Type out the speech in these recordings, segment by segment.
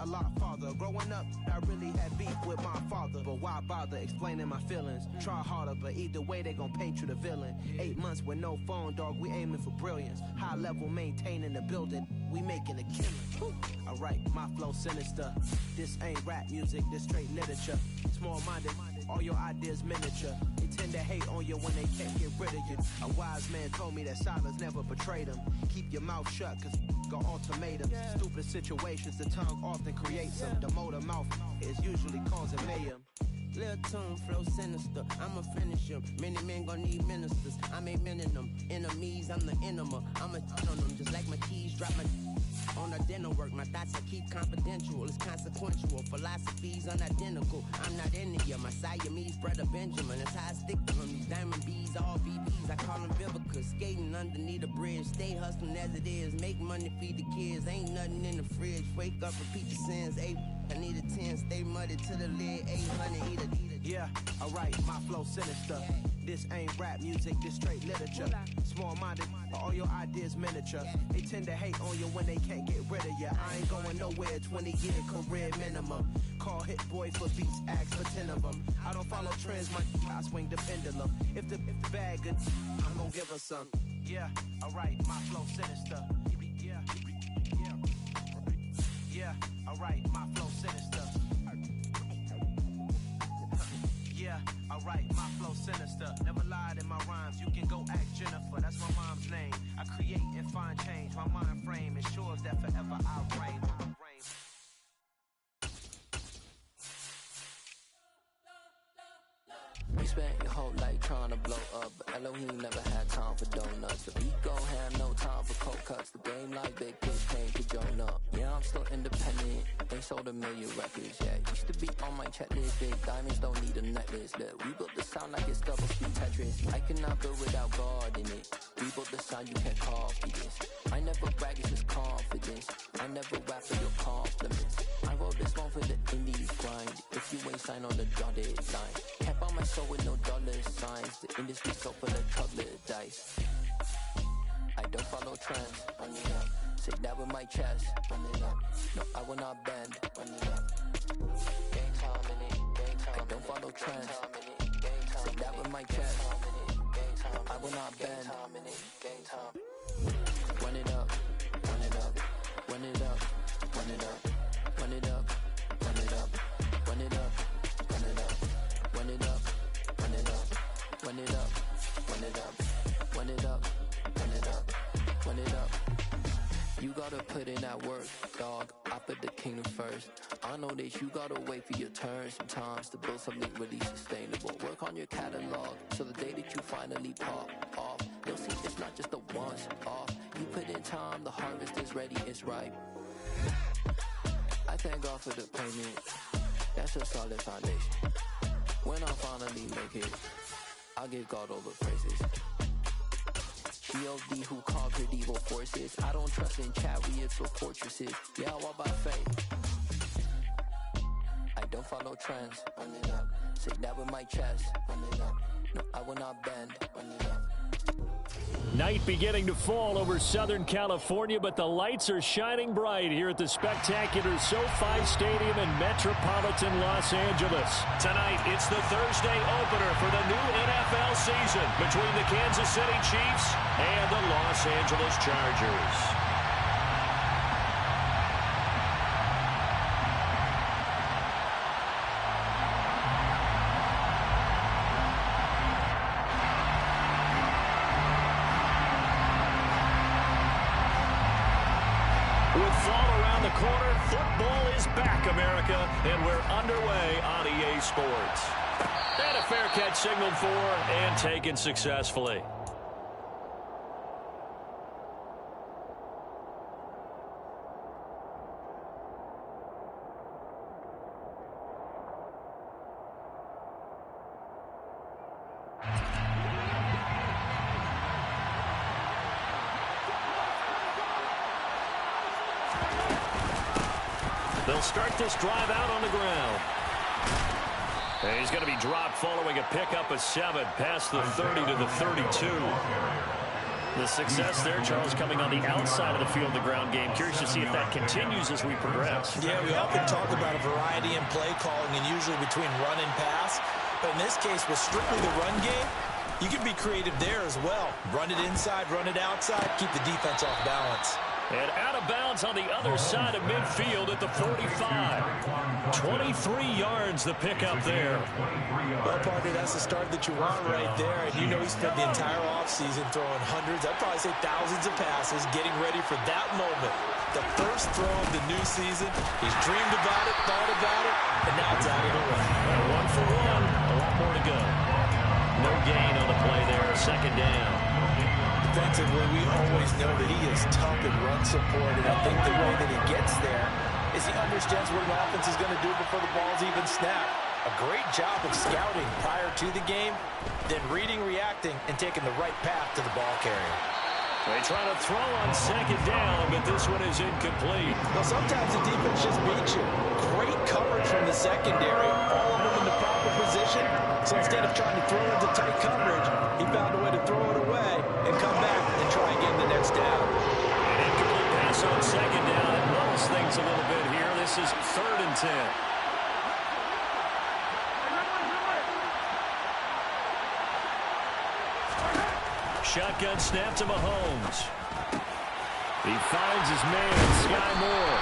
a lot farther. Growing up, I really had beef with my father, but why bother explaining my feelings? Try harder, but either way they gon' paint you the villain. 8 months with no phone, dog, we aiming for brilliance. High level maintaining the building, we making a killing. Alright, my flow sinister. This ain't rap music, this straight literature. Small-minded, all your ideas miniature. They tend to hate on you when they can't get rid of you. A wise man told me that silence never betrayed him. Keep your mouth shut, cause got ultimatums. Stupid situations, the tongue often creates them. The motor mouth is usually causing mayhem. Lil' tune, flow sinister, I'ma finish him. Many men gon' need ministers, I ain't mending them. Enemies, I'm the enema, I'ma on them. Just like my keys, drop my on our dinner work. My thoughts I keep confidential, it's consequential. Philosophies unidentical, I'm not into you. My Siamese brother Benjamin, that's how I stick to him. These diamond B's, all VPs, I call them Vivica. Skating underneath a bridge, stay hustling as it is. Make money, feed the kids, ain't nothing in the fridge. Wake up, repeat the sins, I need a 10, stay muddy to the lid, 800, eat a. Yeah, alright, my flow sinister. This ain't rap music, this straight literature. Small-minded, all your ideas miniature. They tend to hate on you when they can't get rid of you. I ain't going nowhere, 20-year career minimum. Call Hit Boy for beats, ask for 10 of them. I don't follow trends, I swing the pendulum. If the bag good, I'm gonna give her some. Yeah, alright, my flow sinister. Yeah, alright, my flow sinister. Yeah, alright, my flow sinister. Never lied in my rhymes, you can go ask Jennifer. That's my mom's name. I create and find change. My mind frame ensures that forever I reign. You spent your whole life trying to blow up, but Elohim never had time for donuts. The beat gon' have no time for cold cuts. The game like big kids came to join up. Yeah, I'm still independent, ain't sold a million records yet. Used to be on my checklist, big diamonds don't need a necklace. Look, we built the sound like it's double speed Tetris. I cannot build without God in it. We built the sound, you can't copy this. I never brag, it's just confidence. I never rap for your compliments. I wrote this one for the indies grind. If you ain't signed on the dotted line, kept on my soul with no dollar signs. The industry so full of chocolate dice. I don't follow trends. Run it up. Say that with my chest. Run it up. No, I will not bend. Run it up. Game time in it. Game time. I don't follow trends. Say that with my chest. I will not bend. Game time. Run it up. Run it up. Run it up. Run it up. Run it up. Run it up. Run it up. Run it up. Run it up. Run it up. Run it up. Run it up. Run it up. Run it up. Run it up. You gotta put in that work, dog. I put the kingdom first. I know that you gotta wait for your turn sometimes to build something really sustainable. Work on your catalog, so the day that you finally pop off, you'll see it's not just a once off. You put in time, the harvest is ready, it's ripe. I thank God for the payment. That's a solid foundation. When I finally make it, I'll give God all the praises. G.O.D. who conquered evil forces. I don't trust in chariots or fortresses. Yeah, I walk by faith. I don't follow trends. Run it up. Say that with my chest. Run it up. No, I will not bend. Run it up. Night beginning to fall over Southern California, but the lights are shining bright here at the spectacular SoFi Stadium in metropolitan Los Angeles. Tonight, it's the Thursday opener for the new NFL season between the Kansas City Chiefs and the Los Angeles Chargers. With fall around the corner, football is back, America, and we're underway on EA Sports. And a fair catch signaled for and taken successfully. They'll start this drive out on the ground. And he's going to be dropped following a pickup of 7 past the 30 to the 32. The success there, Charles, coming on the outside of the field, the ground game. Curious to see if that continues as we progress. Yeah, we often talk about a variety in play calling and usually between run and pass. But in this case, with strictly the run game, you can be creative there as well. Run it inside, run it outside, keep the defense off balance. And out of bounds on the other side of midfield at the 45. 23 yards the pickup there. Well, partner, that's the start that you want right there. And you know he spent the entire offseason throwing hundreds, I'd probably say thousands of passes, getting ready for that moment. The first throw of the new season. He's dreamed about it, thought about it, and now it's out of the way. One for one. A lot more to go. No gain on the play there. Second down. Defensively, we always know that he is tough in run support, and I think the way that he gets there is he understands what an offense is going to do before the ball's even snapped. A great job of scouting prior to the game, then reading, reacting, and taking the right path to the ball carrier. They try to throw on second down, but this one is incomplete. Well, sometimes the defense just beats you. Great coverage from the secondary, all of them in the proper position. So instead of trying to throw into tight coverage, he found a way to throw it away and come back and try again the next down. An incomplete pass on second down. It lulls things a little bit here. This is 3rd and 10. Shotgun snap to Mahomes. He finds his man, Sky Moore.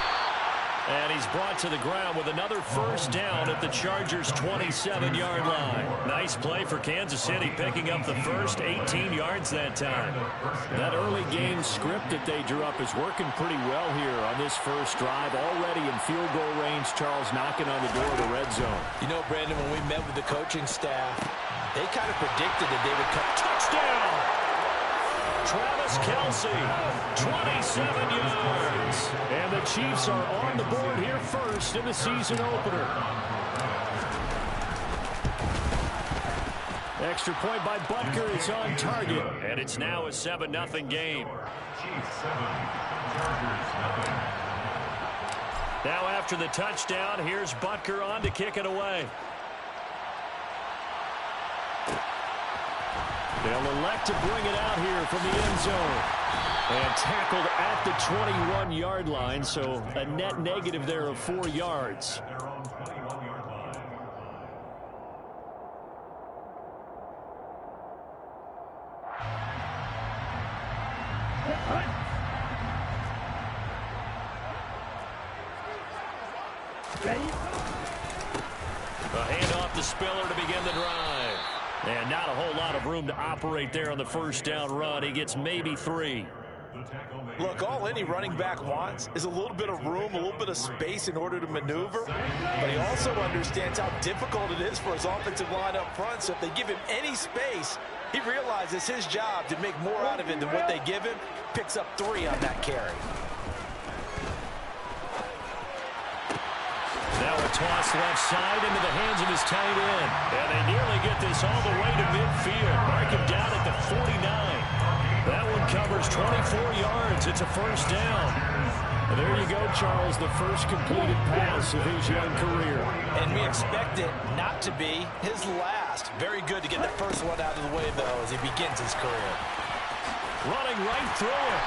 And he's brought to the ground with another first down at the Chargers' 27-yard line. Nice play for Kansas City, picking up the first 18 yards that time. That early game script that they drew up is working pretty well here on this first drive. Already in field goal range, Charles knocking on the door of the red zone. You know, Brandon, when we met with the coaching staff, they kind of predicted that they would come. Touchdown! Travis Kelce, 27 yards. And the Chiefs are on the board here first in the season opener. Extra point by Butker is on target. And it's now a 7-0 game. Now after the touchdown, here's Butker on to kick it away. They'll elect to bring it out here from the end zone. And tackled at the 21-yard line, so a net negative there of 4 yards. A handoff to Spiller to begin the drive. And not a whole lot of room to operate there on the first down run. He gets maybe 3. Look, all any running back wants is a little bit of room, a little bit of space in order to maneuver. But he also understands how difficult it is for his offensive line up front. So if they give him any space, he realizes his job to make more out of it than what they give him. Picks up 3 on that carry. Now a toss left side into the hands of his tight end. And they nearly get this all the way to midfield. Mark him down at the 49. That one covers 24 yards. It's a first down. And there you go, Charles, the first completed pass of his young career. And we expect it not to be his last. Very good to get the first one out of the way, though, as he begins his career. Running right through it.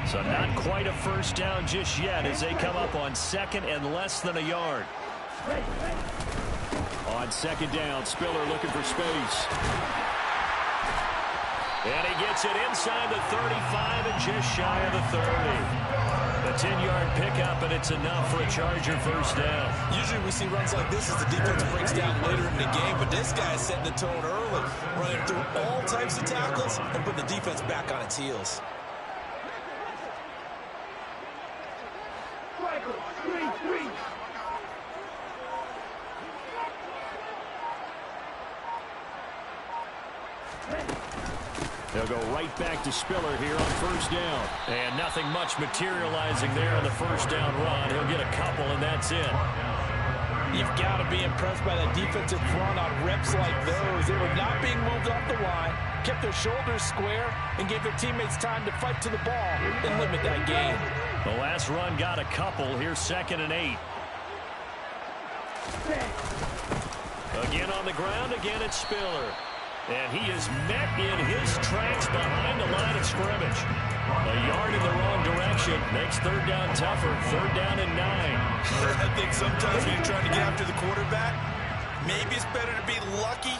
So not quite a first down just yet as they come up on second and less than a yard. On second down, Spiller looking for space. And he gets it inside the 35 and just shy of the 30. A 10-yard pickup, and it's enough for a Charger first down. Usually we see runs like this as the defense breaks down later in the game, but this guy is setting the tone early, running through all types of tackles and putting the defense back on its heels. They'll go right back to Spiller here on first down. And nothing much materializing there on the first down run. He'll get a couple, and that's it. You've got to be impressed by that defensive front on reps like those. They were not being moved off the line, kept their shoulders square, and gave their teammates time to fight to the ball and limit that gain. The last run got a couple. Here's 2nd and 8. Again on the ground. Again it's Spiller. And he is met in his tracks behind the line of scrimmage. A yard in the wrong direction makes 3rd down tougher. 3rd down and 9. I think sometimes when you're trying to get after the quarterback, maybe it's better to be lucky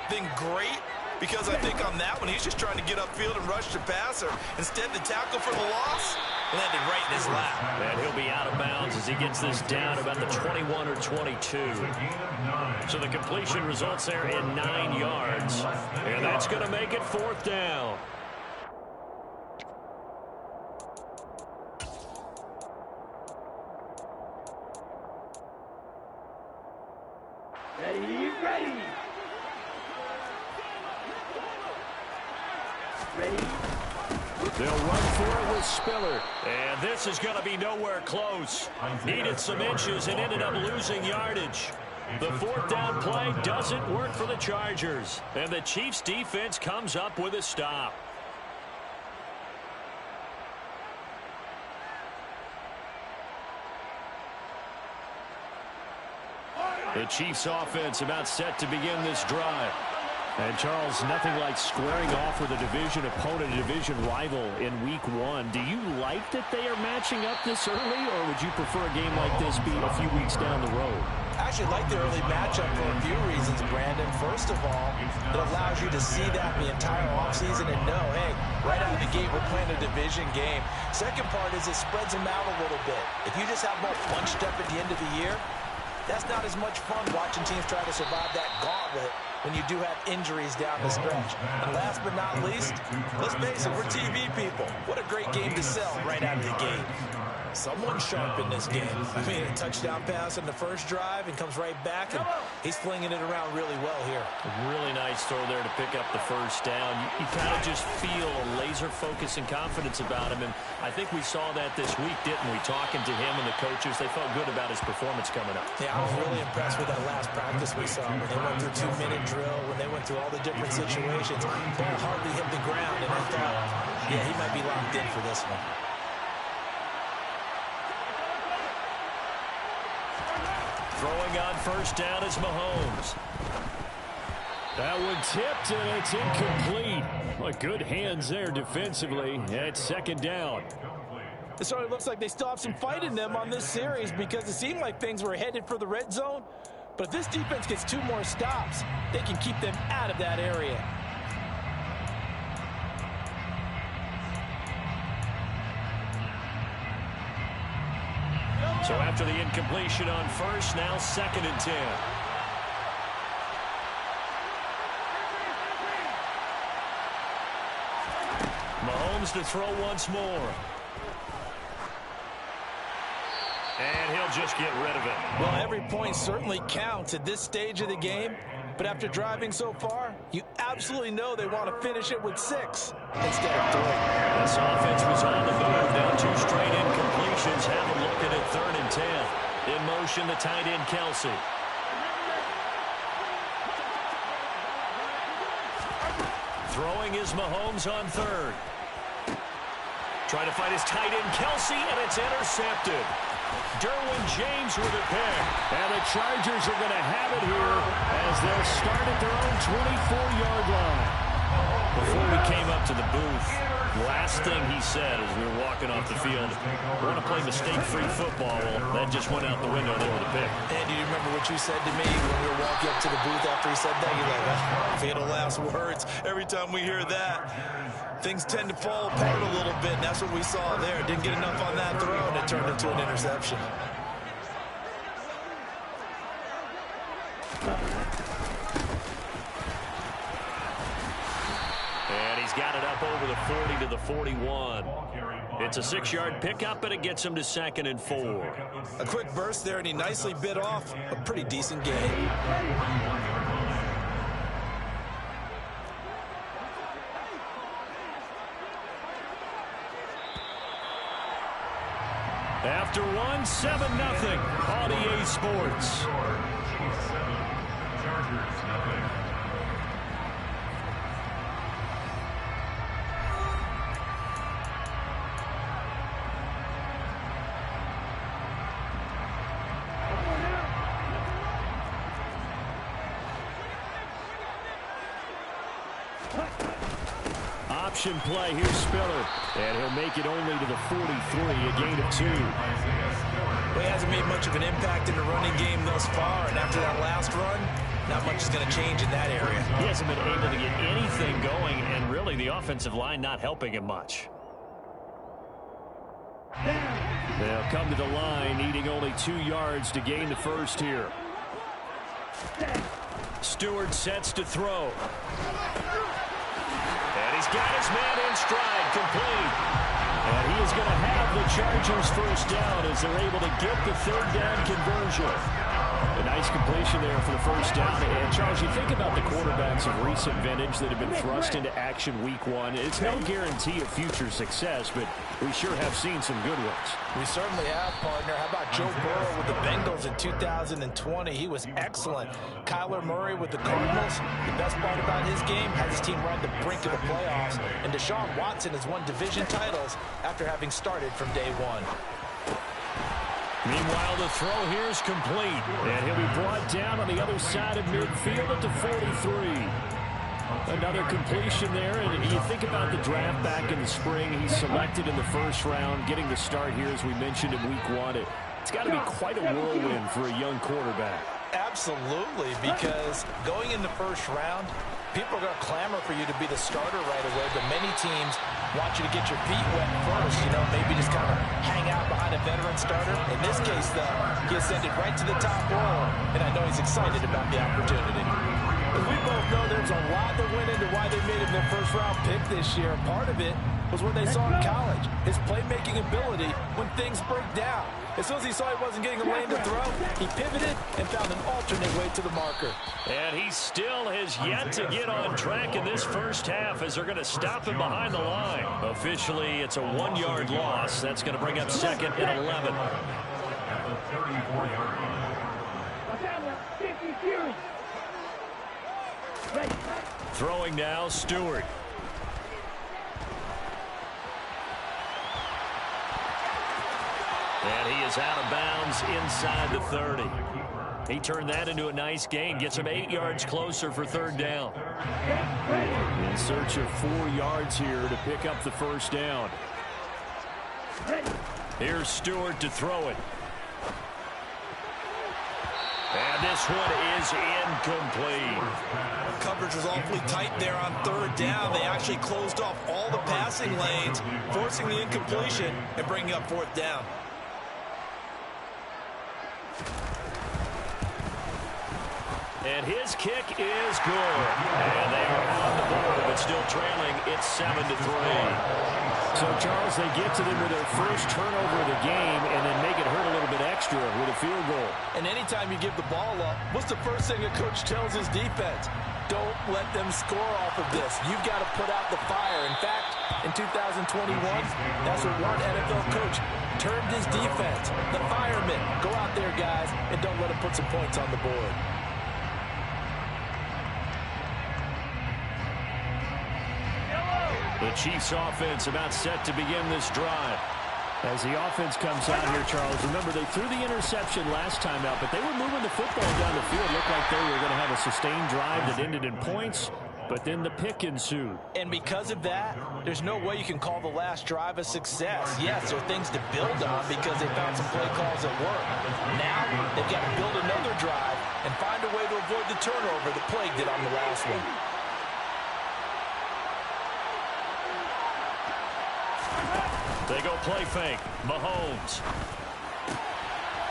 than great. Because I think on that one, he's just trying to get upfield and rush the passer. Instead, the tackle for the loss landed right in his lap. And he'll be out of bounds as he gets this down about the 21 or 22. So the completion results there in 9 yards. And that's going to make it 4th down. Ready. They'll run for it with Spiller. And this is going to be nowhere close. Needed some inches and ended up losing yardage. The 4th down play doesn't work for the Chargers. And the Chiefs defense comes up with a stop. The Chiefs offense about set to begin this drive. And, Charles, nothing like squaring off with a division opponent, a division rival in Week 1. Do you like that they are matching up this early, or would you prefer a game like this be a few weeks down the road? I actually like the early matchup for a few reasons, Brandon. First of all, it allows you to see that the entire offseason and know, hey, right out of the gate, we're playing a division game. Second part is it spreads them out a little bit. If you just have them all bunched up at the end of the year, that's not as much fun watching teams try to survive that gauntlet when you do have injuries down the stretch. And last but not least, let's face it, we're TV people. What a great game to sell right out of the gate. Someone's sharp in this game. I mean, a touchdown pass in the first drive and comes right back, and he's flinging it around really well here. A really nice throw there to pick up the first down. You kind of just feel a laser focus and confidence about him, and I think we saw that this week, didn't we? Talking to him and the coaches, they felt good about his performance coming up. Yeah, I was really impressed with that last practice we saw when they went through 2-minute drill, when they went through all the different situations. Ball hardly hit the ground, and I thought, yeah, he might be locked in for this one. Throwing on first down is Mahomes. That one tipped, and it's incomplete. Well, good hands there defensively at 2nd down. It certainly looks like they still have some fight in them on this series because it seemed like things were headed for the red zone. But if this defense gets 2 more stops, they can keep them out of that area. So after the incompletion on first, now 2nd and 10. Mahomes to throw once more. And he'll just get rid of it. Well, every point certainly counts at this stage of the game. But after driving so far, you absolutely know they want to finish it with 6 instead of 3. This offense was on the move. Now 2 straight incompletions. Have them looking at 3rd and 10. In motion, the tight end, Kelsey. Throwing is Mahomes on 3rd. Trying to find his tight end, Kelsey, and it's intercepted. Derwin James with a pick. And the Chargers are going to have it here as they'll start at their own 24-yard line. Before we came up to the booth, last thing he said as we were walking off the field, we're going to play mistake-free football. Well, that just went out the window there with a pick. And do you remember what you said to me when we were walking up to the booth after he said that? You're like, oh, fatal last words. Every time we hear that, things tend to fall apart a little bit, and that's what we saw there. Didn't get enough on that throw, and it turned into an interception. And he's got it up over the 40 to the 41. It's a 6-yard pickup, and it gets him to 2nd and 4. A quick burst there, and he nicely bit off a pretty decent gain. after one, 7-0 on EA Sports. Option play, here's Spiller, and he'll make it only to the 43, a gain of 2. Well, he hasn't made much of an impact in the running game thus far, and after that last run, not much is going to change in that area. He hasn't been able to get anything going, and really the offensive line not helping him much. They'll come to the line, needing only 2 yards to gain the first here. Stewart sets to throw. And he's got his man in stride, complete. And he is going to have the Chargers first down as they're able to get the third down conversion. A nice completion there for the first down. And, Charles, you think about the quarterbacks of recent vintage that have been thrust into action week 1. It's no guarantee of future success, but we sure have seen some good ones. We certainly have, partner. How about Joe Burrow with the Bengals in 2020? He was excellent. Kyler Murray with the Cardinals. The best part about his game has his team right at the brink of the playoffs. And Deshaun Watson has won division titles after having started from day 1. Meanwhile, the throw here is complete. And he'll be brought down on the other side of midfield at the 43. Another completion there. And you think about the draft back in the spring. He's selected in the first round, getting the start here, as we mentioned, in week 1. It's got to be quite a whirlwind for a young quarterback. Absolutely, because going in the first round, people are going to clamor for you to be the starter right away, but many teams want you to get your feet wet first, maybe just kind of hang out behind a veteran starter. In this case, though, he ascended right to the top role, and I know he's excited about the opportunity. As we both know, there's a lot that went into why they made him their first-round pick this year. Part of it was what they saw in college, his playmaking ability when things break down. As soon as he saw he wasn't getting a lane to throw, he pivoted and found an alternate way to the marker. And he still has yet to get on track in this first half as they're going to stop him behind the line. Officially, it's a 1-yard loss. That's going to bring up 2nd and 11. Throwing now, Stewart. And he is out of bounds inside the 30. He turned that into a nice gain. Gets him 8 yards closer for third down. In search of 4 yards here to pick up the first down. Here's Stewart to throw it. And this one is incomplete. Coverage was awfully tight there on third down. They actually closed off all the passing lanes, forcing the incompletion and bringing up fourth down. And his kick is good. And they are on the board, but still trailing. It's 7-3. So, Charles, they get to them with their first turnover of the game and then make it hurt a little bit extra with a field goal. And anytime you give the ball up, what's the first thing a coach tells his defense? Don't let them score off of this. You've got to put out the fire. In fact, in 2021, that's what one NFL coach termed his defense. The firemen. Go out there, guys, and don't let them put some points on the board. The Chiefs offense about set to begin this drive. As the offense comes out here, Charles, remember they threw the interception last time out, but they were moving the football down the field. Looked like they were going to have a sustained drive that ended in points, but then the pick ensued. And because of that, there's no way you can call the last drive a success. Yes, there are things to build on because they found some play calls that work. Now, they've got to build another drive and find a way to avoid the turnover that plagued it on the last one. They go play fake. Mahomes.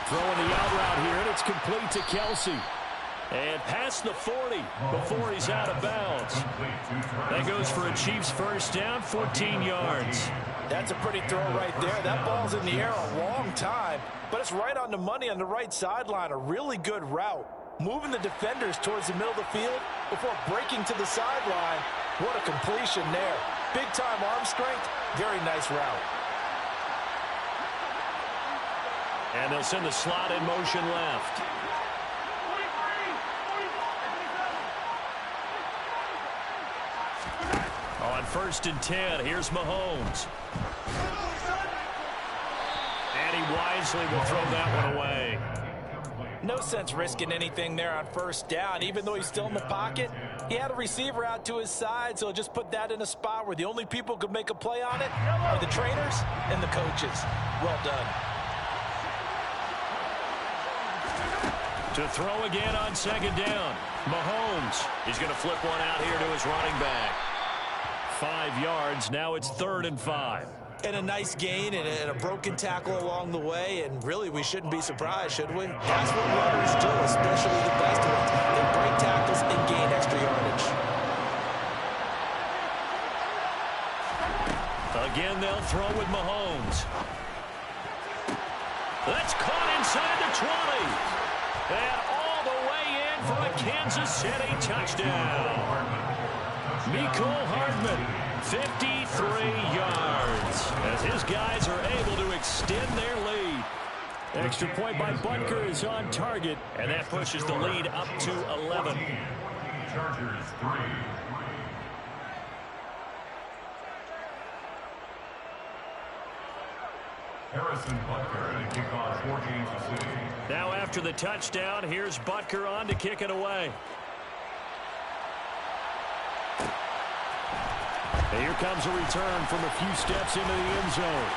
Throwing the out route here, and it's complete to Kelsey. And past the 40 before he's out of bounds. That goes for a Chiefs first down, 14 yards. That's a pretty throw right there. That ball's in the air a long time, but it's right on the money on the right sideline. A really good route. Moving the defenders towards the middle of the field before breaking to the sideline. What a completion there. Big-time arm strength. Very nice route. And they'll send the slot in motion left. On 1st and 10, here's Mahomes. And he wisely will throw that one away. No sense risking anything there on 1st down. Even though he's still in the pocket, he had a receiver out to his side, so just put that in a spot where the only people who could make a play on it are the trainers and the coaches. Well done. To throw again on 2nd down. Mahomes. He's going to flip one out here to his running back. 5 yards. Now it's 3rd and 5. And a nice gain and a broken tackle along the way, and really we shouldn't be surprised, should we? That's what runners do, especially the best ones. They break tackles and gain extra yardage. Again, they'll throw with Mahomes. That's caught inside the 20. And all the way in for a Kansas City touchdown. Mecole Hardman, 53 yards, as his guys are able to extend their lead. Extra point by Butker is on target, and that pushes the lead up to 11. Chargers 3. Harrison Butker to kick off for Kansas City. Now after the touchdown, here's Butker on to kick it away. And here comes a return from a few steps into the end zone.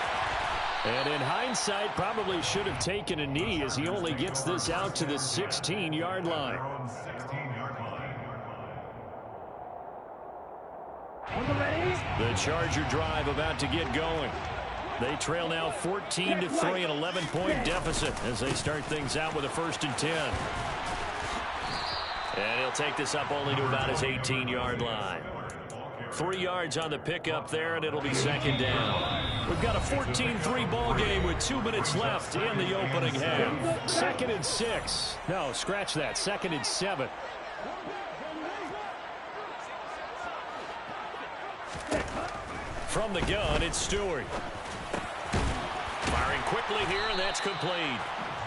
And in hindsight, probably should have taken a knee as he only gets this out to the 16-yard line. The Charger drive about to get going. They trail now 14-3, an 11-point deficit as they start things out with a 1st and 10. And he'll take this up only to about his 18-yard line. 3 yards on the pickup there, and it'll be 2nd down. We've got a 14-3 ball game with 2 minutes left in the opening half. 2nd and 6. No, scratch that. 2nd and 7. From the gun, it's Stewart. Firing quickly here, and that's complete.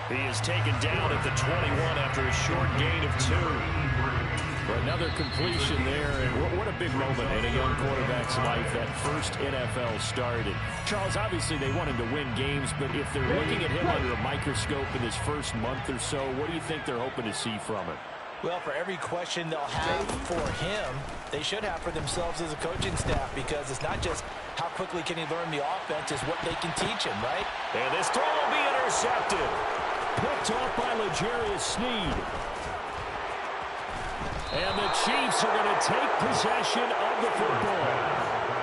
He is taken down at the 21 after a short gain of 2. Another completion there, and what a big moment in a young quarterback's life, that first NFL started. Charles, obviously they want him to win games, but if they're looking at him under a microscope in his first month or so, what do you think they're hoping to see from him? Well, for every question they'll have for him, they should have for themselves as a coaching staff, because it's not just how quickly can he learn the offense, it's what they can teach him, right? And this throw will be intercepted. Picked off by L'Jarius Sneed. And the Chiefs are going to take possession of the football.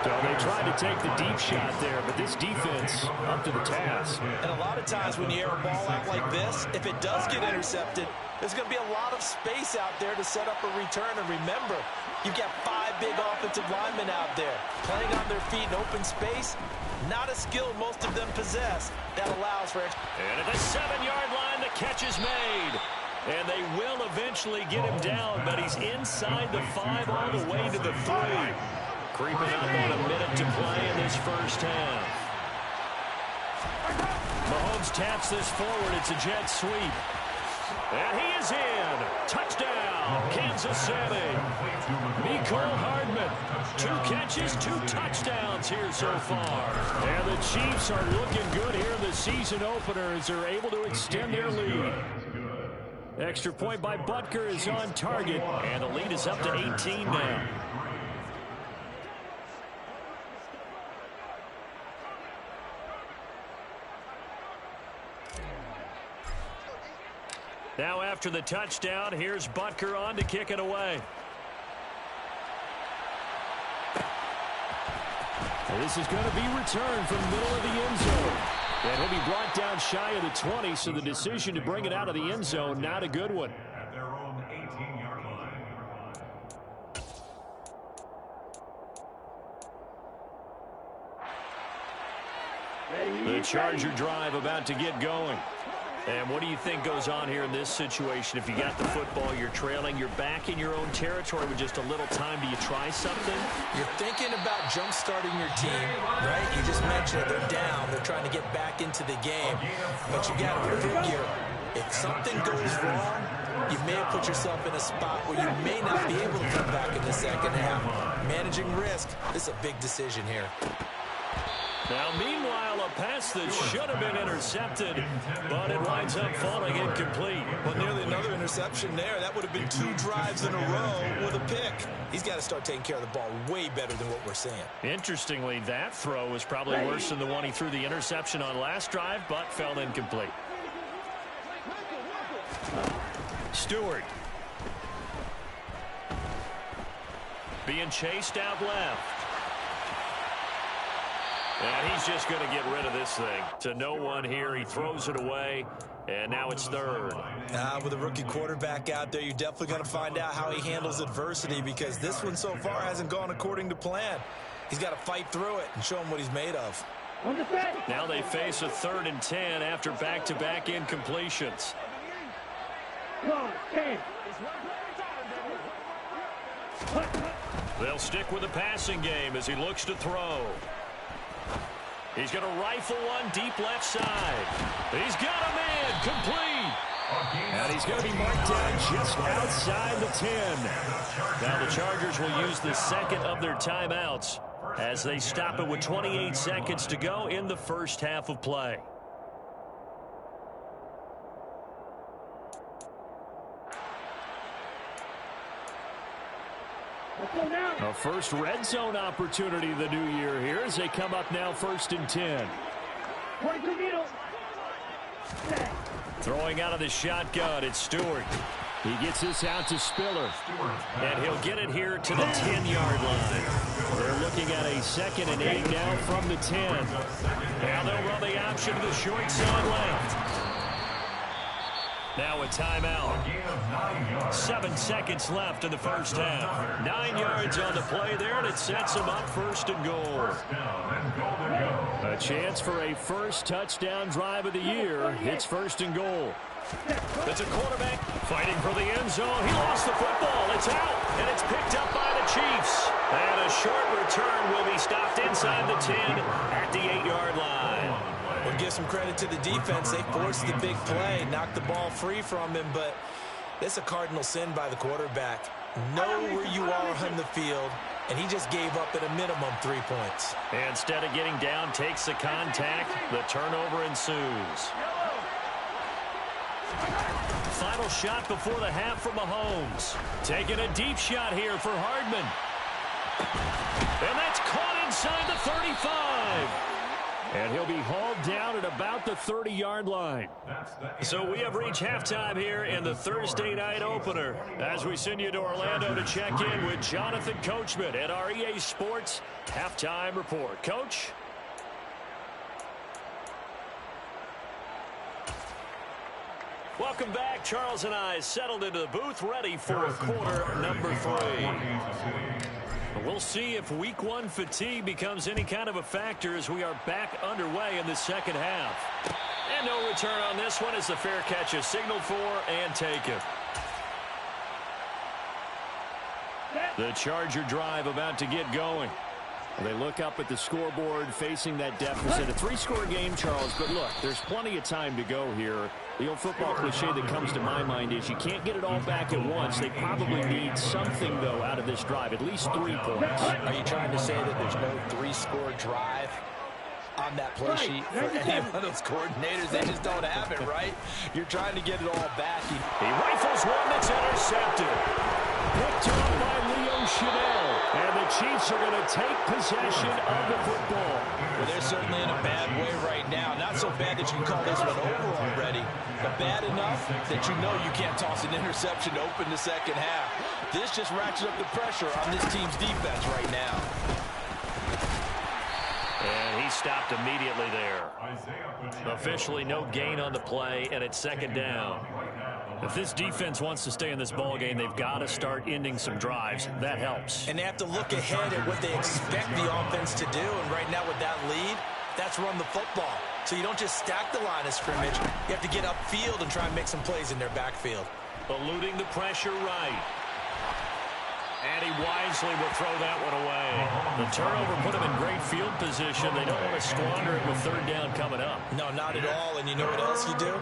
So they tried to take the deep shot there, but this defense up to the task. And a lot of times when you air a ball out like this, if it does get intercepted, there's going to be a lot of space out there to set up a return. And remember, you've got 5 big offensive linemen out there playing on their feet in open space. Not a skill most of them possess. That allows for... And at the 7-yard line, the catch is made. And they will eventually get him down, but he's inside the 5 all the way to the 3. Creeping up on a minute to play in this first half. Mahomes taps this forward. It's a jet sweep. And he is in. Touchdown, Kansas City. Mecole Hardman. 2 catches, 2 touchdowns here so far. And the Chiefs are looking good here in the season opener as they're able to extend their lead. Extra point by Butker is on target, and the lead is up to 18 now. Now after the touchdown, here's Butker on to kick it away. And this is going to be returned from the middle of the end zone. And he'll be brought down shy of the 20, so the decision to bring it out of the end zone, not a good one. At their own 18-yard line. The Charger drive about to get going. And what do you think goes on here in this situation? If you got the football, you're trailing, you're back in your own territory with just a little time. Do you try something? You're thinking about jump-starting your team, right? You just mentioned it. They're down. They're trying to get back into the game. But you got to figure, if something goes wrong, you may have put yourself in a spot where you may not be able to come back in the second half. Managing risk, this is a big decision here. Now, meanwhile, a pass that should have been intercepted, but it winds up falling incomplete. Well, nearly another interception there. That would have been 2 drives in a row with a pick. He's got to start taking care of the ball way better than what we're seeing. Interestingly, that throw was probably worse than the one he threw the interception on last drive, but fell incomplete. Stewart. Being chased out left. And he's just going to get rid of this thing. To no one here. He throws it away. And now it's third. With a rookie quarterback out there, you're definitely going to find out how he handles adversity, because this one so far hasn't gone according to plan. He's got to fight through it and show him what he's made of. Now they face a 3rd and 10 after back-to-back incompletions. They'll stick with the passing game as he looks to throw. He's going to rifle one deep left side. He's got a man complete. And he's going to be marked down just outside the 10. Now the Chargers will use the second of their timeouts as they stop it with 28 seconds to go in the first half of play. A first red zone opportunity the new year here as they come up now 1st and 10. Throwing out of the shotgun, it's Stewart. He gets this out to Spiller. And he'll get it here to the 10-yard line. They're looking at a 2nd and 8 now from the 10. Now they'll run the option to the short side left. Now a timeout. 7 seconds left in the first half. 9 yards on the play there, and it sets them up 1st and goal. A chance for a first touchdown drive of the year. It's 1st and goal. That's a quarterback fighting for the end zone. He lost the football. It's out, and it's picked up by the Chiefs. And a short return will be stopped inside the 10 at the 8-yard line. We'll give some credit to the defense. They forced the big play, knocked the ball free from him, but this is a cardinal sin by the quarterback. Know where you are on the field, and he just gave up at a minimum 3 points. Instead of getting down, takes the contact. The turnover ensues. Final shot before the half from Mahomes. Taking a deep shot here for Hardman. And that's caught inside the 35. And he'll be hauled down at about the 30-yard line. So we have reached halftime here in the Thursday night opener as we send you to Orlando to check in with Jonathan Coachman at our EA Sports Halftime Report. Coach? Welcome back. Charles and I settled into the booth ready for quarter number 3. We'll see if week 1 fatigue becomes any kind of a factor as we are back underway in the second half. And no return on this one as the fair catch is signaled for and taken. The Charger drive about to get going. They look up at the scoreboard facing that deficit. A 3-score game, Charles, but look, there's plenty of time to go here. The old football cliche that comes to my mind is you can't get it all back at once. They probably need something, though, out of this drive, at least 3 points. Are you trying to say that there's no 3-score drive on that play sheet for any of those coordinators? They just don't have it, right? You're trying to get it all back. He rifles one that's intercepted. Picked up by Leo Chanel. And the Chiefs are going to take possession of the football. Well, they're certainly in a bad way right now. Not so bad that you can call this one over already, but bad enough that you know you can't toss an interception to open the second half. This just ratchets up the pressure on this team's defense right now. And he stopped immediately there. Officially no gain on the play, and it's second down. If this defense wants to stay in this ballgame, they've got to start ending some drives. That helps. And they have to look ahead at what they expect the offense to do. And right now with that lead, that's run the football. So you don't just stack the line of scrimmage. You have to get upfield and try and make some plays in their backfield. Eluding the pressure right. And he wisely will throw that one away. The turnover put him in great field position. They don't want to squander it with third down coming up. No, not at all. And you know what else you do?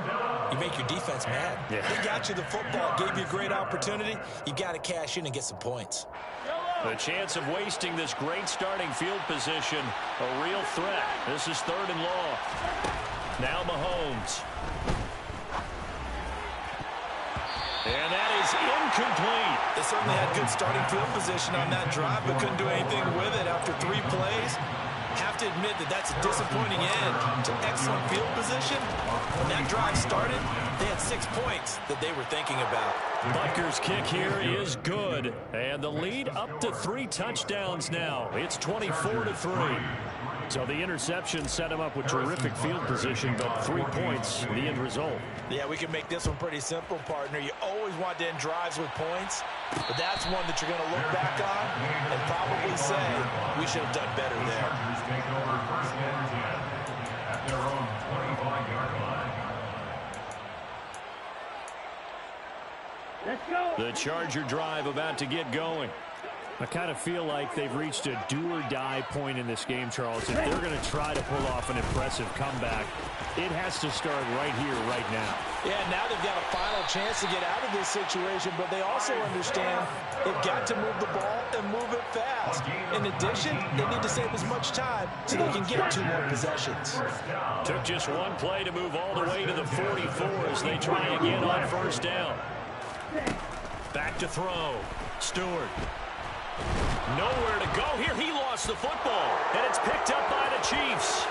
You make your defense mad. Yeah. They got you the football, gave you a great opportunity. You got to cash in and get some points. The chance of wasting this great starting field position, a real threat. This is 3rd and long. Now Mahomes. And that is incomplete. They certainly had good starting field position on that drive, but couldn't do anything with it after 3 plays. Have to admit that that's a disappointing end to excellent field position. When that drive started, they had 6 points that they were thinking about. Butker's kick here is good. And the lead up to 3 touchdowns now. It's 24-3. So the interception set him up with terrific field position, but 3 points, the end result. Yeah, we can make this one pretty simple, partner. You always want to end drives with points, but that's one that you're going to look back on and probably say we should have done better there. Take over 1st and 10 at their own 25-yard line. Let's go. The Charger drive about to get going. I kind of feel like they've reached a do-or-die point in this game, Charles. If they're going to try to pull off an impressive comeback, it has to start right here, right now. Yeah, now they've got a final chance to get out of this situation, but they also understand they've got to move the ball and move it fast. In addition, they need to save as much time so they can get 2 more possessions. Took just 1 play to move all the way to the 44 as they try again on 1st down. Back to throw. Stewart. Nowhere to go here. He lost the football, and it's picked up by the Chiefs.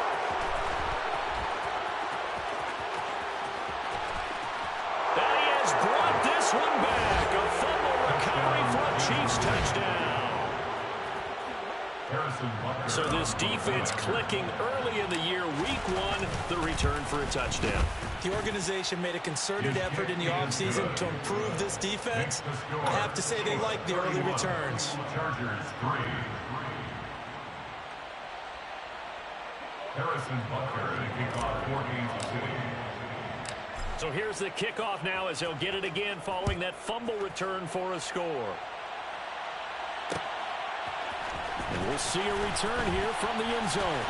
And he has brought this one back. A fumble recovery for a Chiefs touchdown. So this defense clicking early in the year. Week 1, the return for a touchdown. The organization made a concerted effort in the offseason to improve this defense. I have to say they like the early returns. Chargers 3. Harrison Butker to kick off for Kansas City. So here's the kickoff now as they'll get it again following that fumble return for a score. And we'll see a return here from the end zone.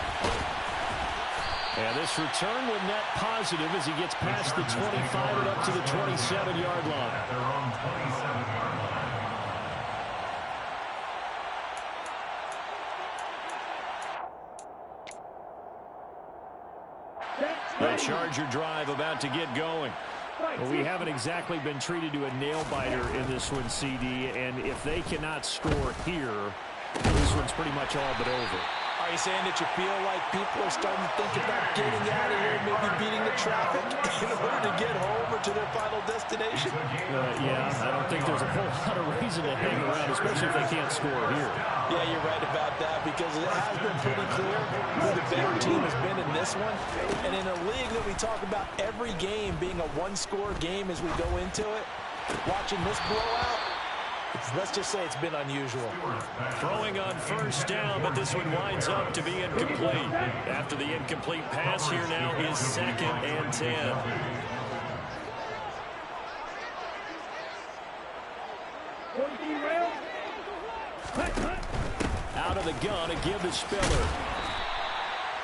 And this return will net positive as he gets past the 25 and up to the 27-yard line. At their own 27-yard line. The Charger drive about to get going. Well, we haven't exactly been treated to a nail-biter in this one, CD, and if they cannot score here, this one's pretty much all but over. Are you saying that you feel like people are starting to think about getting out of here, maybe beating the traffic in order to get home or to their final destination? Yeah, I don't think there's a whole lot of reason to hang around, especially if they can't score here. Yeah, you're right about that because it has been pretty clear who the better team has been in this one. And in a league that we talk about every game being a 1-score game as we go into it, watching this blowout, let's just say it's been unusual. Throwing on 1st down, but this one winds up to be incomplete. After the incomplete pass here now is 2nd and 10. Out of the gun and give to Spiller.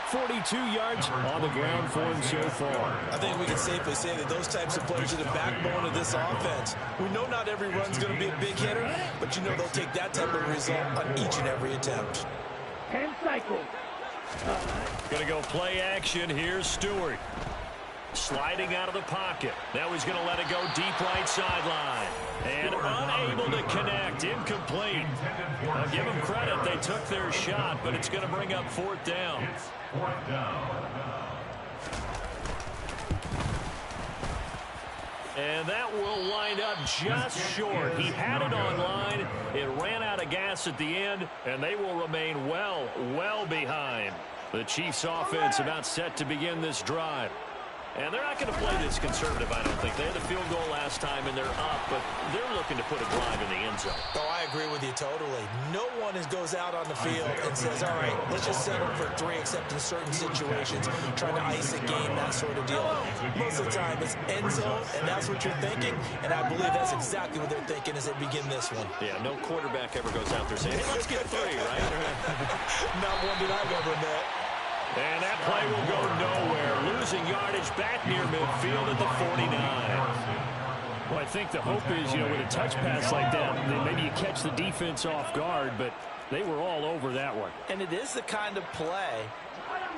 42 yards on the ground for him so far. I think we can safely say that those types of players are the backbone of this offense. We know not every run's going to be a big hitter, but you know they'll take that type of result on each and every attempt. 10 cycles. Going to go play action. Here's Stewart. Sliding out of the pocket. Now he's going to let it go deep right sideline. And unable to connect. Incomplete. I'll give them credit. They took their shot, but it's going to bring up 4th down. It's 4th down. And that will wind up just short. He had it on line. It ran out of gas at the end, and they will remain well behind. The Chiefs offense about set to begin this drive. And they're not going to play this conservative, I don't think. They had the field goal last last time, and they're up, but they're looking to put a drive in the end zone. Oh, I agree with you totally. No one goes out on the field and says, all right, let's just settle for 3, except in certain situations, trying to ice a game, that sort of deal. Most of the time, it's end zone, and that's what you're thinking, and I believe that's exactly what they're thinking as they begin this one. Yeah, no quarterback ever goes out there saying, hey, let's get 3, right? Not one that I've ever met. And that play will go nowhere. Losing yardage back near midfield at the 49. Well, I think the hope is, with a touch pass like that, maybe you catch the defense off guard, but they were all over that one. And it is the kind of play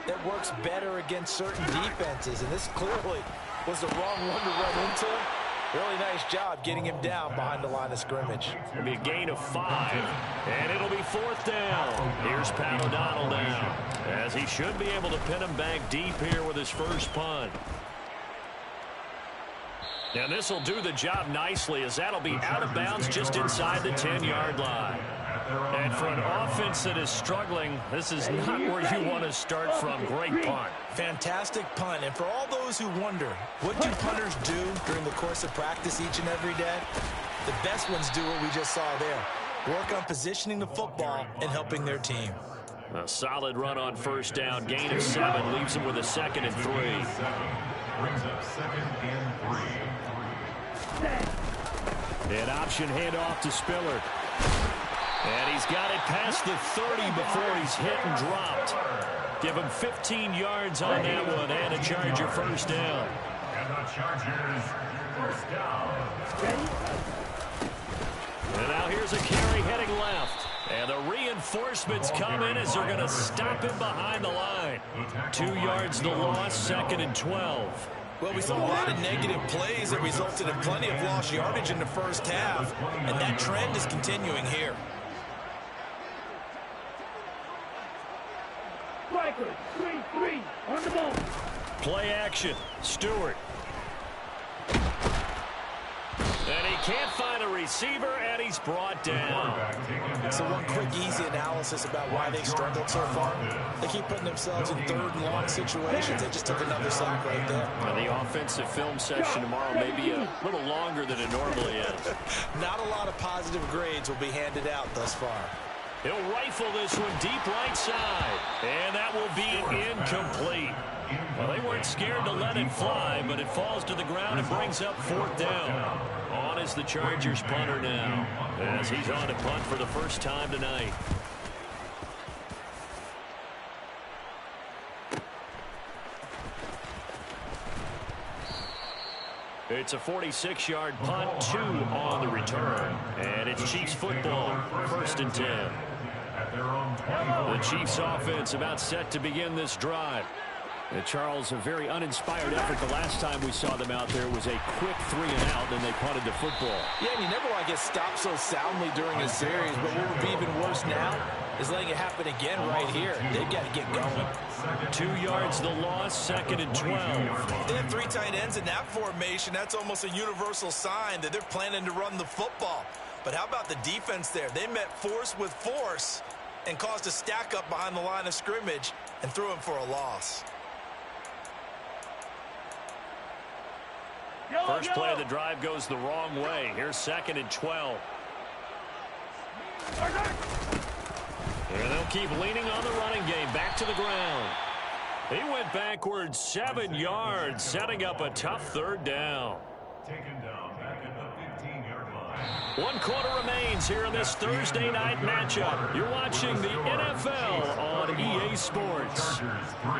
that works better against certain defenses, and this clearly was the wrong one to run into. Really nice job getting him down behind the line of scrimmage. It'll be a gain of 5, and it'll be 4th down. Here's Pat O'Donnell now, as he should be able to pin him back deep here with his first punt. And this will do the job nicely, as that'll be out of bounds just inside the 10-yard line. And for an offense that is struggling, this is not where you want to start from. Great punt. Fantastic punt. And for all those who wonder, what do punters do during the course of practice each and every day? The best ones do what we just saw there. Work on positioning the football and helping their team. A solid run on first down. Gain of 7 leaves him with a 2nd and 3. Brings up 2nd and 3. An option handoff to Spiller. And he's got it past the 30 before he's hit and dropped. Give him 15 yards on that one and a Charger first down. And the Chargers first down. And now here's a carry heading left. And the reinforcements come in as they're going to stop him behind the line. 2 yards the loss, 2nd and 12. Well, we saw a lot of negative plays that resulted in plenty of lost yardage in the first half, and that trend is continuing here. Striker, 3-3, on the ball. Play action, Stewart. And he can't find a receiver, and he's brought down. So one quick, easy analysis about why they struggled so far. They keep putting themselves in 3rd and long situations. They just took another sack right there. And the offensive film session tomorrow may be a little longer than it normally is. Not a lot of positive grades will be handed out thus far. He'll rifle this one deep right side. And that will be incomplete. Well, they weren't scared to let it fly, but it falls to the ground and brings up 4th down. On is the Chargers punter now, as he's on to punt for the first time tonight. It's a 46-yard punt, 2 on the return. And it's Chiefs football, 1st and 10. The Chiefs offense about set to begin this drive. Charles, a very uninspired effort. The last time we saw them out there was a quick 3 and out, then they punted the football. Yeah, and you never want to get stopped so soundly during a series, but what would be even worse now is letting it happen again right here. They've got to get going. 2 yards the loss, 2nd and 12. They have 3 tight ends in that formation. That's almost a universal sign that they're planning to run the football. But how about the defense there? They met force with force and caused a stack up behind the line of scrimmage and threw him for a loss. First play of the drive goes the wrong way. Here's 2nd and 12. And they'll keep leaning on the running game. Back to the ground. He went backwards 7 yards, setting up a tough 3rd down. Taken down back at the 15-yard line. 1 quarter remains here in this Thursday night matchup. You're watching the NFL on EA Sports. Chargers 3.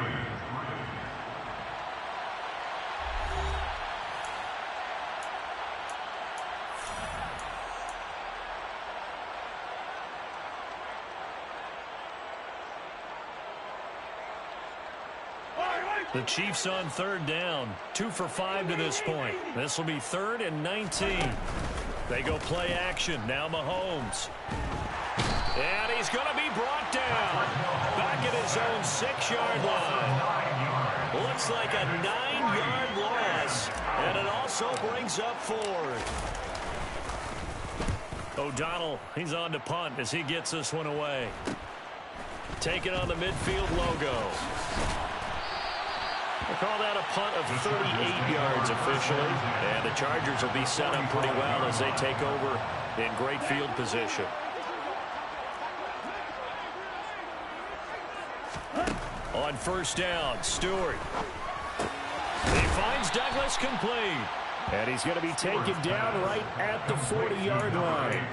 The Chiefs on 3rd down. 2 for 5 to this point. This will be 3rd and 19. They go play action. Now Mahomes. And he's going to be brought down. Back at his own 6-yard line. Looks like a 9-yard loss. And it also brings up 4th. O'Donnell, he's on to punt as he gets this one away. Taking on the midfield logo. Call that a punt of 38 yards officially. And the Chargers will be set up pretty well as they take over in great field position. On first down, Stewart. He finds Douglas complete. And he's going to be taken down right at the 40-yard line.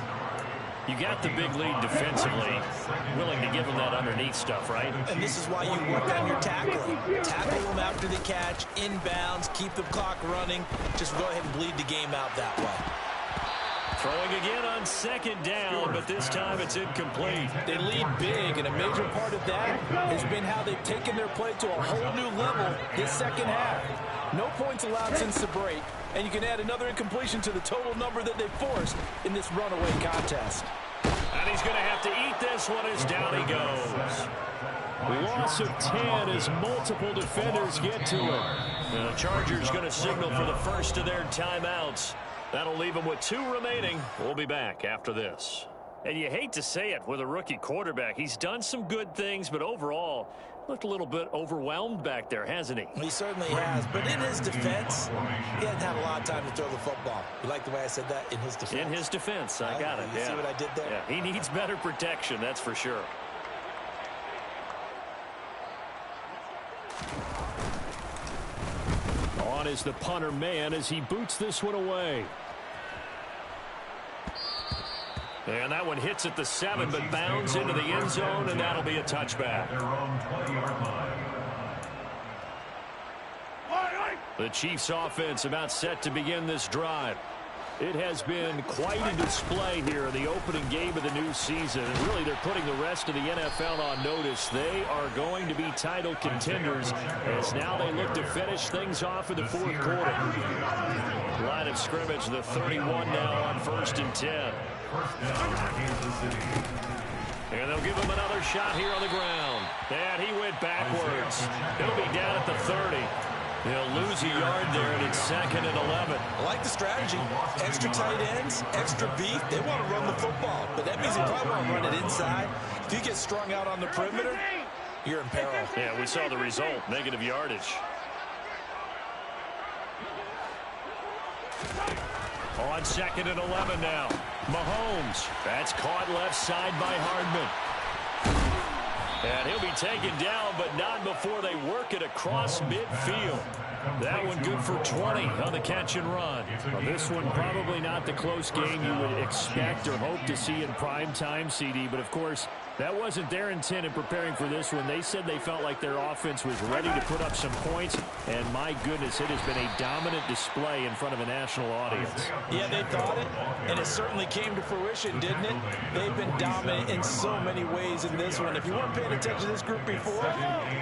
You got the big lead defensively, willing to give them that underneath stuff, right? And this is why you work on your tackling. Tackle them after the catch, inbounds, keep the clock running. Just go ahead and bleed the game out that way. Throwing again on second down, but this time it's incomplete. They lead big, and a major part of that has been how they've taken their play to a whole new level this second half. No points allowed since the break, and you can add another incompletion to the total number that they forced in this runaway contest. And he's going to have to eat this one as down he goes. Loss of 10 as multiple defenders get to him. And the Chargers going to signal for the first of their timeouts. That'll leave them with 2 remaining. We'll be back after this. And you hate to say it with a rookie quarterback. He's done some good things, but overall, looked a little bit overwhelmed back there, hasn't he? He certainly has, but in his defense, he hasn't had a lot of time to throw the football. You like the way I said that? In his defense? In his defense, I got it. You see what I did there? Yeah, he needs better protection, that's for sure. On is the punter man as he boots this one away. And that one hits at the 7, but bounds into the end zone, and that'll be a touchback. The Chiefs offense about set to begin this drive. It has been quite a display here in the opening game of the new season. And really, they're putting the rest of the NFL on notice. They are going to be title contenders as now they look to finish things off in the fourth quarter. Line of scrimmage, the 31 now on 1st and 10. And they'll give him another shot here on the ground. And he went backwards. He'll be down at the 30. They'll lose a yard there, and it's 2nd and 11. I like the strategy. Extra tight ends, extra beef. They want to run the football, but that means they probably want to run it inside. If you get strung out on the perimeter, you're in peril. Yeah, we saw the result, negative yardage. On 2nd and 11 now. Mahomes. That's caught left side by Hardman. And he'll be taken down, but not before they work it across midfield. That one good for 20 on the catch and run. Well, this one probably not the close game you would expect or hope to see in prime time, CD. But, of course, that wasn't their intent in preparing for this one. They said they felt like their offense was ready to put up some points. And, my goodness, it has been a dominant display in front of a national audience. Yeah, they thought it, and it certainly came to fruition, didn't it? They've been dominant in so many ways in this one. If you weren't paying attention to this group before,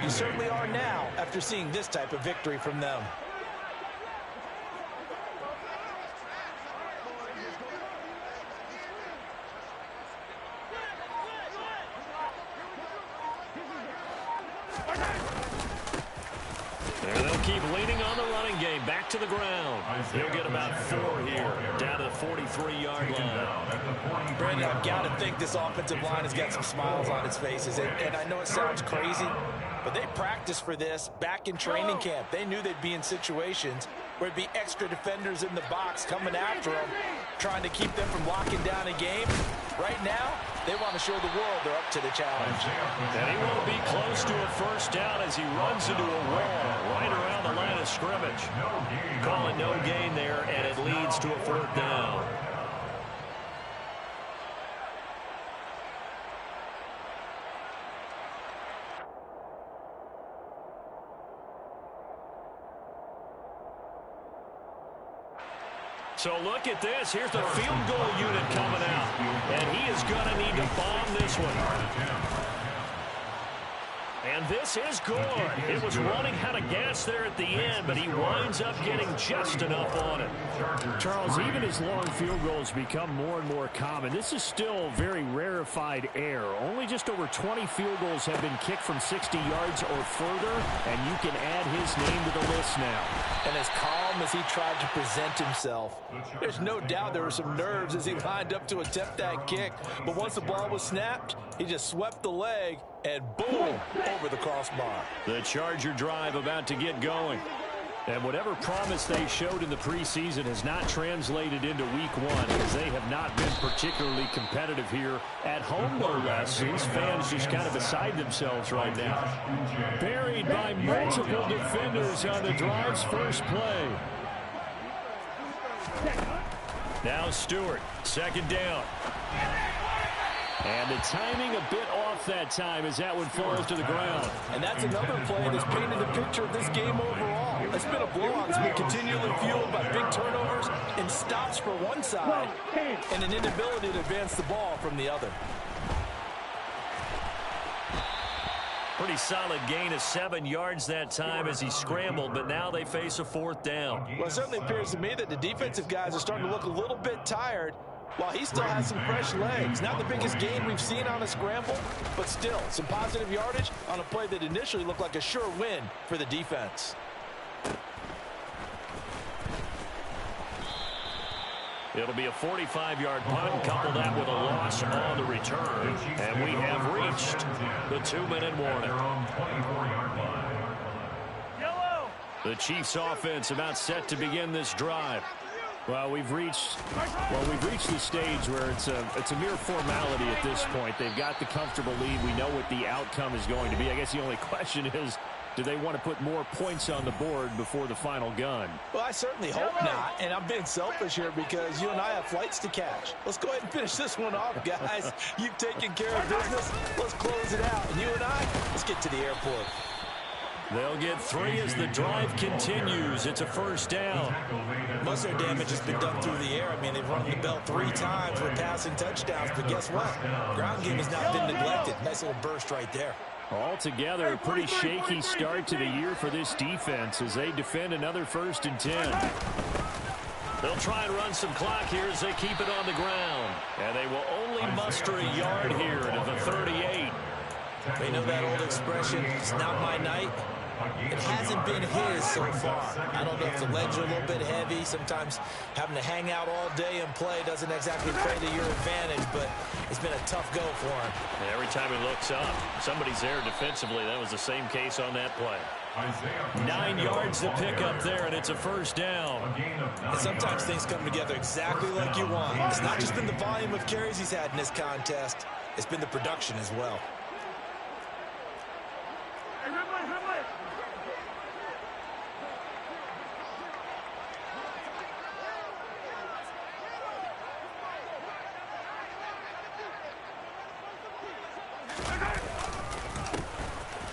you certainly are now after seeing this type of victory from them. Keep leaning on the running game. Back to the ground. He'll get about 4 here. Down to the 43-yard line. Brandon, I've got to think this offensive line has got some smiles on its faces. And I know it sounds crazy, but they practiced for this back in training camp. They knew they'd be in situations where there'd be extra defenders in the box coming after them, trying to keep them from locking down a game. Right now, they want to show the world they're up to the challenge. And he won't be close to a first down as he runs into a wall right around the line of scrimmage. Calling no gain there, and it leads to a 4th down. So look at this. Here's the field goal unit coming out. And he is going to need to bomb this one. And this is good. It was running out of gas there at the end, but he winds up getting just enough on it. Charles, even as long field goals become more and more common, this is still very rarefied air. Only just over 20 field goals have been kicked from 60 yards or further, and you can add his name to the list now. And as calm as he tried to present himself, there's no doubt there were some nerves as he lined up to attempt that kick. But once the ball was snapped, he just swept the leg and boom, over the crossbar. The Charger drive about to get going. And whatever promise they showed in the preseason has not translated into week one, as they have not been particularly competitive here at home, no less. These fans just kind of beside themselves right now. Buried by multiple defenders on the drive's first play. Now Stewart, second down. And the timing a bit off that time as that one falls to the ground. And that's another play that's painted the picture of this game overall. It's been a blowout. It's been continually fueled by big turnovers and stops for one side and an inability to advance the ball from the other. Pretty solid gain of 7 yards that time as he scrambled, but now they face a fourth down. Well, it certainly appears to me that the defensive guys are starting to look a little bit tired, while he still has some fresh legs. Not the biggest gain we've seen on a scramble, but still some positive yardage on a play that initially looked like a sure win for the defense. It'll be a 45-yard punt, couple that with a loss on the return. And we have reached the 2-minute warning. The Chiefs offense about set to begin this drive. Well, we've reached the stage where it's a mere formality at this point. They've got the comfortable lead. We know what the outcome is going to be. I guess the only question is, do they want to put more points on the board before the final gun? Well, I certainly hope not, and I'm being selfish here because you and I have flights to catch. Let's go ahead and finish this one off, guys. You've taken care of business. Let's close it out. And you and I, let's get to the airport. They'll get 3 as the drive continues. It's a first down. Most of their damage has been done through the air. I mean, they've rung the bell 3 times with passing touchdowns, but guess what? Ground game has not been neglected. Nice little burst right there. Altogether, a pretty shaky start to the year for this defense as they defend another 1st and 10. They'll try and run some clock here as they keep it on the ground. And they will only muster a yard here to the 38. They know that old expression, it's not my night. It hasn't been his so far. I don't know if the legs are a little bit heavy. Sometimes having to hang out all day and play doesn't exactly play to your advantage, but it's been a tough go for him. And every time he looks up, somebody's there defensively. That was the same case on that play. 9 yards to pick up there, and it's a first down. And sometimes things come together exactly like you want. It's not just been the volume of carries he's had in this contest. It's been the production as well.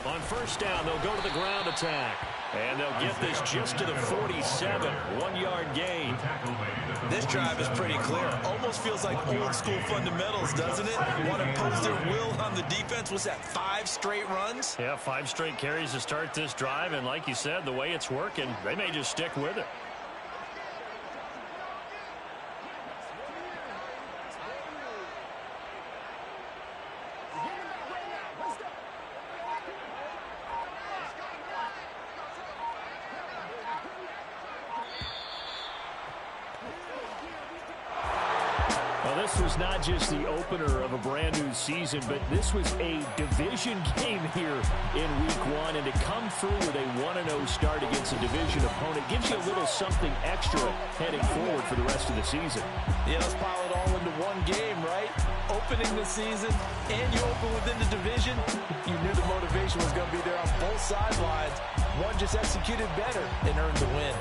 On first down, they'll go to the ground attack. And they'll get this just to the 47. 1-yard gain. This drive is pretty clear. Almost feels like old school fundamentals, doesn't it? Want to impose their will on the defense. What's that, 5 straight runs? Yeah, 5 straight carries to start this drive. And like you said, the way it's working, they may just stick with it. This was not just the opener of a brand new season, but this was a division game here in week 1. And to come through with a 1-0 start against a division opponent gives you a little something extra heading forward for the rest of the season. Yeah, let's pile it all into one game, right? Opening the season, and you open within the division. You knew the motivation was going to be there on both sidelines. One just executed better and earned the win.